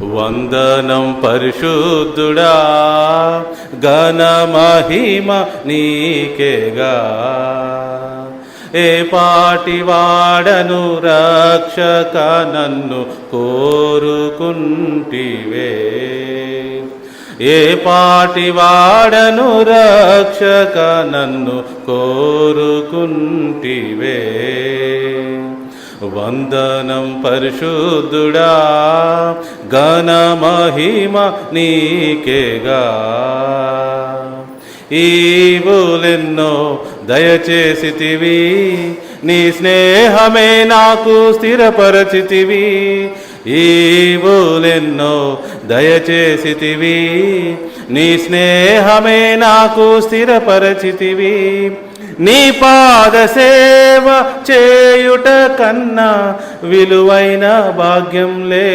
వందనం పరిశుద్ధుడా, ఘన మహిమ నీకేగా. ఏ పాటి వాడను రక్షక నన్ను కోరుకుంటివే. ఏ పాటి వాడను రక్షక నన్ను కోరుకుంటివే. వందనం పరిశుద్ధుడా, ఘన మహిమ నీకేగా. ఈవులెన్నో దయచేసితివి, నీ స్నేహమే నాకు స్థిరపరచితివి. ఈవులెన్నో దయచేసితివి, నీ స్నేహమే నాకు స్థిరపరచితివి. నీ పాద సేవ చేయుట కన్నా విలువైన భాగ్యం లేదు.